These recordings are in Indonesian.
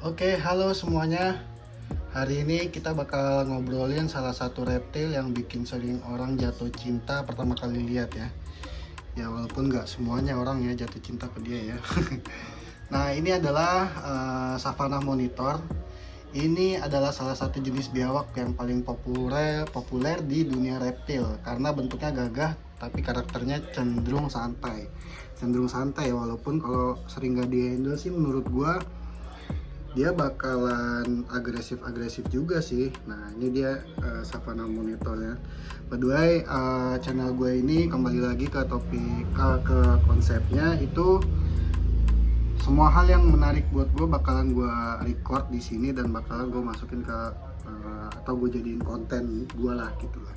Oke, halo semuanya. Hari ini kita bakal ngobrolin salah satu reptil yang bikin sering orang jatuh cinta pertama kali lihat ya. Ya walaupun nggak semuanya orang ya jatuh cinta ke dia ya. Nah ini adalah Savannah monitor. Ini adalah salah satu jenis biawak yang paling populer di dunia reptil karena bentuknya gagah tapi karakternya cenderung santai walaupun kalau sering gak di-handle sih menurut gua dia bakalan agresif juga sih. Nah ini dia Savannah monitornya. By the way, channel gue ini kembali lagi ke topik ke konsepnya itu semua hal yang menarik buat gue bakalan gue record di sini dan bakalan gue masukin ke atau gue jadiin konten gue lah gitu lah.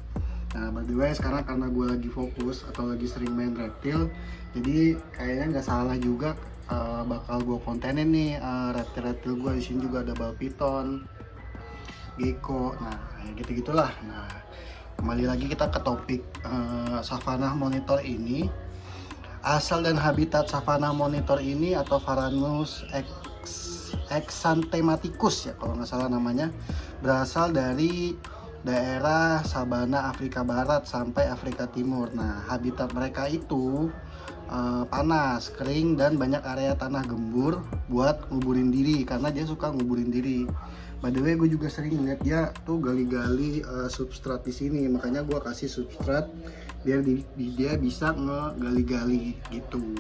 Nah by the way sekarang karena gue lagi fokus atau lagi sering main reptil, jadi kayaknya nggak salah juga bakal gue kontenin nih reptil-reptil gue. Di sini juga ada ball python, gecko, nah ya gitu-gitulah. Nah kembali lagi kita ke topik Savannah monitor ini. Asal dan habitat Savannah monitor ini atau Varanus exanthematicus ya kalau nggak salah namanya, berasal dari daerah sabana Afrika Barat sampai Afrika Timur. Nah habitat mereka itu panas, kering, dan banyak area tanah gembur buat nguburin diri karena dia suka nguburin diri. By the way, gue juga sering lihat dia tuh gali-gali substrat di sini, makanya gue kasih substrat biar dia bisa ngegali-gali gitu.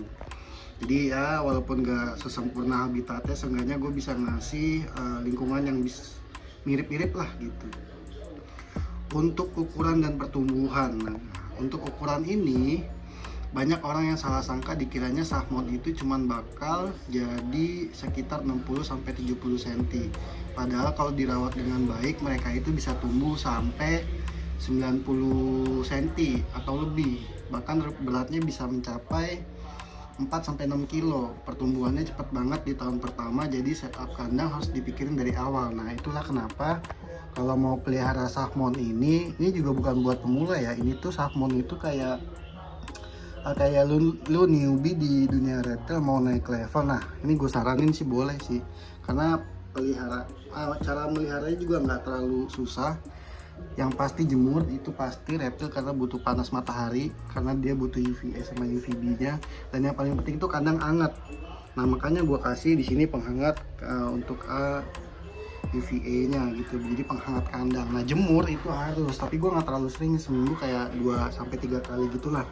Jadi ya walaupun gak sesempurna habitatnya, seenggaknya gue bisa ngasih lingkungan yang mirip-mirip lah gitu. Untuk ukuran dan pertumbuhan, nah, untuk ukuran ini banyak orang yang salah sangka dikiranya Safmon itu cuman bakal jadi sekitar 60-70 cm. Padahal kalau dirawat dengan baik mereka itu bisa tumbuh sampai 90 cm atau lebih. Bahkan beratnya bisa mencapai 4-6 kilo. Pertumbuhannya cepat banget di tahun pertama, jadi setup kandang harus dipikirin dari awal. Nah itulah kenapa kalau mau pelihara Safmon ini juga bukan buat pemula ya. Ini tuh Safmon itu kayak lu newbie di dunia reptil mau naik level. Nah ini gue saranin sih boleh sih, karena cara meliharanya juga nggak terlalu susah. Yang pasti jemur itu pasti reptil karena butuh panas matahari, karena dia butuh UVA sama UVB nya, dan yang paling penting itu kandang hangat. Nah makanya gue kasih di sini penghangat untuk UVA nya gitu, jadi penghangat kandang. Nah jemur itu harus, tapi gue nggak terlalu sering, seminggu kayak 2-3 kali gitulah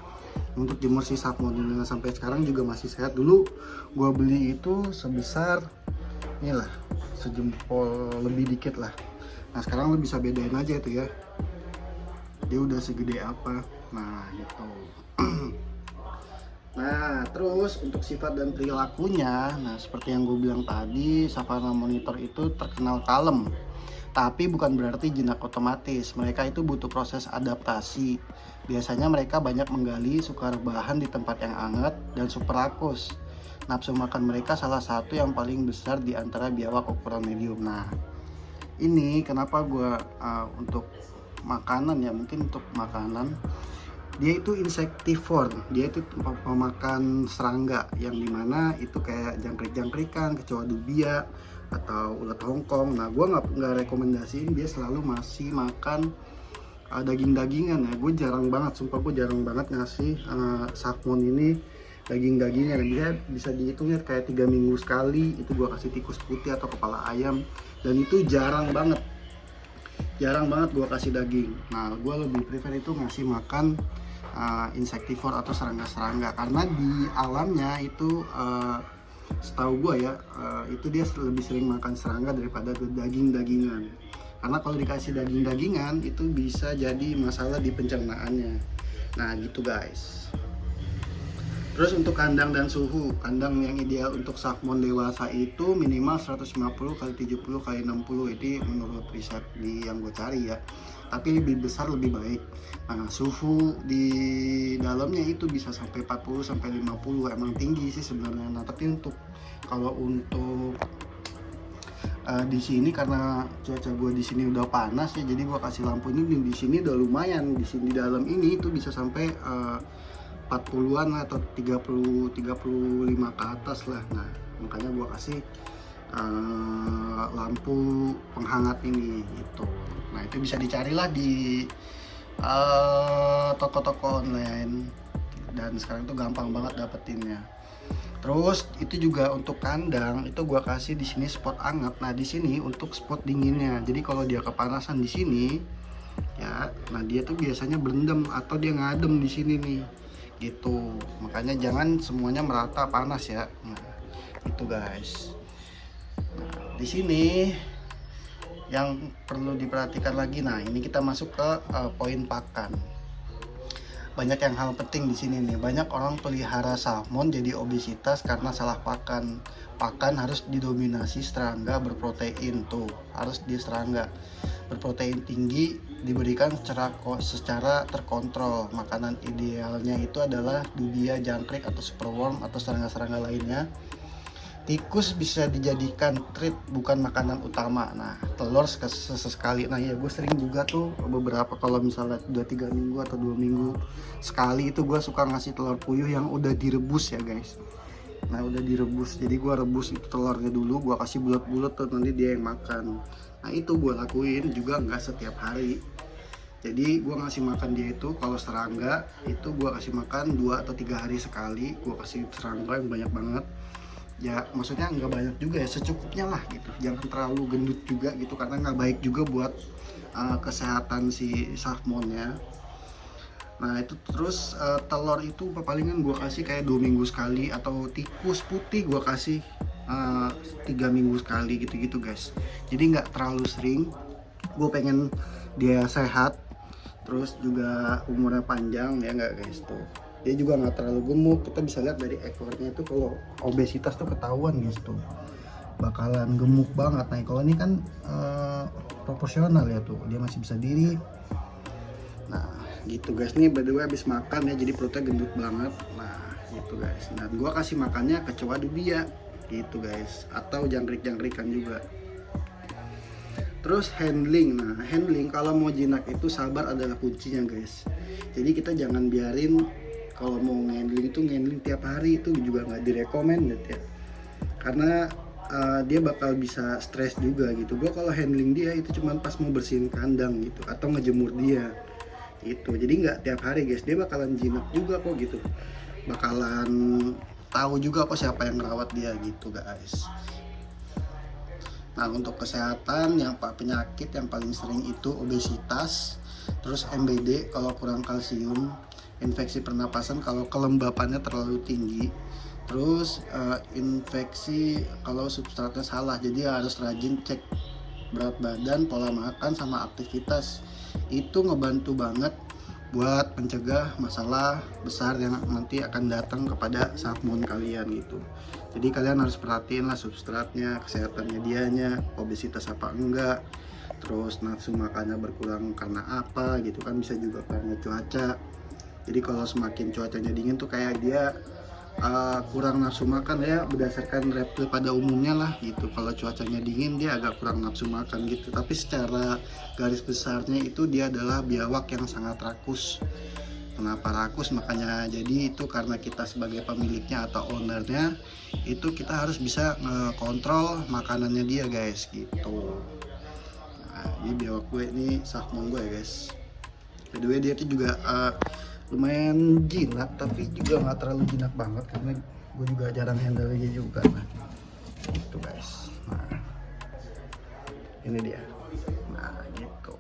untuk jemur si Safmon ini. Sampai sekarang juga masih sehat. Dulu gua beli itu sebesar inilah sejempol lebih dikit lah. Nah sekarang lo bisa bedain aja itu ya, dia udah segede apa. Nah gitu. Nah terus untuk sifat dan perilakunya, nah seperti yang gue bilang tadi, Savannah monitor itu terkenal kalem, tapi bukan berarti jinak otomatis. Mereka itu butuh proses adaptasi. Biasanya mereka banyak menggali, suka rebahan di tempat yang hangat, dan super rakus. Nafsu makan mereka salah satu yang paling besar di antara biawak ukuran medium. Nah ini kenapa gue untuk makanan ya, mungkin untuk makanan dia itu insektivore, dia itu pemakan serangga, yang dimana itu kayak jangkrik-jangkrikan, kecoa dubia, atau ulat hongkong. Nah gue nggak rekomendasiin dia selalu masih makan daging-dagingan ya. Gue jarang banget, sumpah gue jarang banget ngasih Safmon ini daging-dagingan. Dia bisa dihitungnya kayak 3 minggu sekali itu gue kasih tikus putih atau kepala ayam, dan itu jarang banget gue kasih daging. Nah gue lebih prefer itu ngasih makan insektivore atau serangga-serangga, karena di alamnya itu setahu gue ya itu dia lebih sering makan serangga daripada daging-dagingan. Karena kalau dikasih daging-dagingan itu bisa jadi masalah di pencernaannya. Nah gitu guys. Terus untuk kandang dan suhu, kandang yang ideal untuk Safmon dewasa itu minimal 150x70x60, itu menurut riset yang gue cari ya. Tapi lebih besar lebih baik. Nah, suhu di dalamnya itu bisa sampai 40-50, emang tinggi sih sebenarnya. Nah, tapi kalau untuk di sini karena cuaca gue di sini udah panas ya, jadi gue kasih lampu ini di sini udah lumayan. Di sini dalam ini itu bisa sampai 40-an atau 35 ke atas lah. Nah makanya gua kasih lampu penghangat ini gitu. Nah itu bisa dicarilah di toko-toko online, dan sekarang itu gampang banget dapetinnya. Terus itu juga untuk kandang itu gua kasih di sini spot hangat. Nah di sini untuk spot dinginnya. Jadi kalau dia kepanasan di sini ya, nah dia tuh biasanya berendam atau dia ngadem di sini nih gitu. Makanya jangan semuanya merata panas ya. Nah itu guys. Nah di sini yang perlu diperhatikan lagi, nah ini kita masuk ke poin pakan. Banyak yang hal penting di sini nih. Banyak orang pelihara salmon jadi obesitas karena salah pakan. Pakan harus didominasi serangga berprotein, tuh harus di serangga berprotein tinggi, diberikan secara terkontrol. Makanan idealnya itu adalah dubia, jangkrik atau superworm atau serangga-serangga lainnya. Tikus bisa dijadikan treat, bukan makanan utama. Nah telur sesekali. Nah ya gue sering juga tuh beberapa, kalau misalnya 2-3 minggu atau 2 minggu sekali itu gue suka ngasih telur puyuh yang udah direbus ya guys. Nah udah direbus, jadi gue rebus itu telurnya dulu, gue kasih bulat-bulat tuh, nanti dia yang makan. Nah itu gue lakuin juga nggak setiap hari. Jadi gue ngasih makan dia itu, kalau serangga itu gue kasih makan 2 atau 3 hari sekali. Gue kasih serangga yang banyak banget ya, maksudnya nggak banyak juga ya, secukupnya lah gitu, jangan terlalu gendut juga gitu, karena nggak baik juga buat kesehatan si salmonnya. Nah itu terus telur itu palingan gue kasih kayak 2 minggu sekali, atau tikus putih gue kasih 3 minggu sekali gitu-gitu guys. Jadi nggak terlalu sering, gue pengen dia sehat terus juga umurnya panjang ya nggak guys. Tuh dia juga nggak terlalu gemuk, kita bisa lihat dari ekornya itu, kalau obesitas tuh ketahuan guys, tuh bakalan gemuk banget. Nah kalau ini kan proporsional ya, tuh dia masih bisa diri. Nah gitu guys, nih by the way habis makan ya, jadi perutnya gendut banget. Nah gitu guys, nah gua kasih makannya kecoa dubia gitu guys, atau jangkrik-jangkrikan juga. Terus handling, nah handling kalau mau jinak itu sabar adalah kuncinya guys. Jadi kita jangan biarin, kalau mau handling itu handling tiap hari itu juga nggak direkomended ya, karena dia bakal bisa stres juga gitu. Gue kalau handling dia itu cuma pas mau bersihin kandang gitu, atau ngejemur dia gitu. Jadi nggak tiap hari guys, dia bakalan jinak juga kok gitu, bakalan tahu juga kok siapa yang ngerawat dia gitu guys. Nah untuk kesehatan, yang penyakit yang paling sering itu obesitas, terus MBD kalau kurang kalsium, infeksi pernapasan kalau kelembapannya terlalu tinggi, terus infeksi kalau substratnya salah. Jadi harus rajin cek berat badan, pola makan, sama aktivitas. Itu ngebantu banget buat mencegah masalah besar yang nanti akan datang kepada salmon kalian gitu. Jadi kalian harus perhatiin lah substratnya, kesehatannya dianya, obesitas apa enggak, terus nafsu makannya berkurang karena apa gitu kan, bisa juga karena cuaca. Jadi kalau semakin cuacanya dingin tuh kayak dia kurang nafsu makan ya, berdasarkan reptil pada umumnya lah gitu. Kalau cuacanya dingin dia agak kurang nafsu makan gitu, tapi secara garis besarnya itu dia adalah biawak yang sangat rakus. Kenapa rakus? Makanya jadi itu karena kita sebagai pemiliknya atau ownernya itu kita harus bisa ngekontrol makanannya dia guys gitu. Nah ini biawak gue, ini salmon gue ya guys. By the way dia tuh juga lumayan jinak, tapi juga nggak terlalu jinak banget karena gue juga jarang handle dia juga. Nah itu guys, nah ini dia. Nah gitu,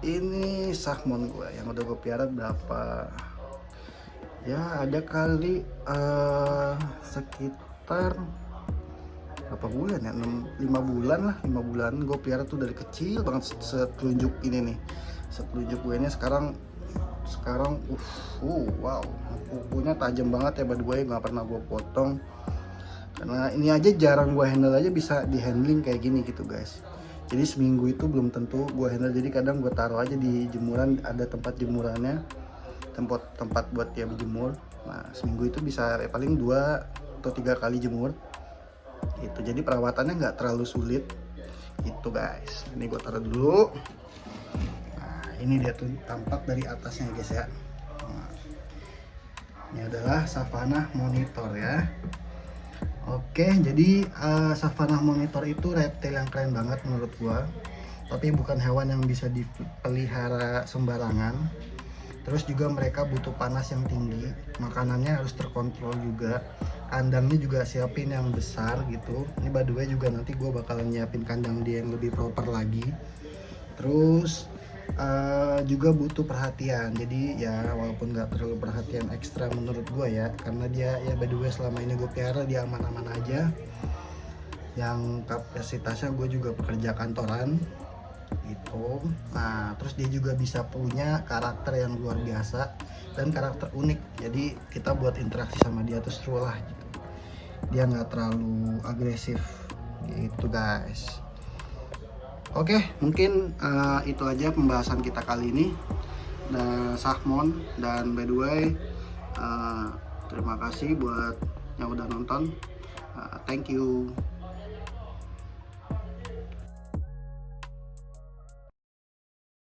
ini salmon gue yang udah gue piara berapa ya, ada kali sekitar berapa bulan ya, 5 bulan lah, 5 bulan gue piara tuh dari kecil banget. Setelunjuk ini nih, setelunjuk gue ini sekarang wow, kukunya tajam banget ya, by the way nggak pernah gue potong, karena ini aja jarang gue handle aja bisa di handling kayak gini gitu guys. Jadi seminggu itu belum tentu gue handle, jadi kadang gue taruh aja di jemuran, ada tempat jemurannya, tempat buat dia berjemur. Nah seminggu itu bisa ya, paling 2 atau 3 kali jemur gitu. Jadi perawatannya nggak terlalu sulit gitu guys. Ini gue taruh dulu. Ini dia tuh tampak dari atasnya guys ya. Nah, ini adalah Savannah Monitor ya. Oke, jadi Savannah monitor itu reptil yang keren banget menurut gua. Tapi bukan hewan yang bisa dipelihara sembarangan. Terus juga mereka butuh panas yang tinggi, makanannya harus terkontrol juga. Kandangnya juga siapin yang besar gitu. Ini by the way juga nanti gue bakalan nyiapin kandang dia yang lebih proper lagi. Terus juga butuh perhatian. Jadi ya walaupun nggak terlalu perhatian ekstra menurut gue ya, karena dia ya by the way selama ini gue pelihara dia aman-aman aja. Yang kapasitasnya gue juga pekerja kantoran gitu. Nah terus dia juga bisa punya karakter yang luar biasa dan karakter unik, jadi kita buat interaksi sama dia tuh seru lah gitu. Dia nggak terlalu agresif gitu guys. Oke, mungkin itu aja pembahasan kita kali ini Sahmon. Dan by the way terima kasih buat yang udah nonton. Thank you.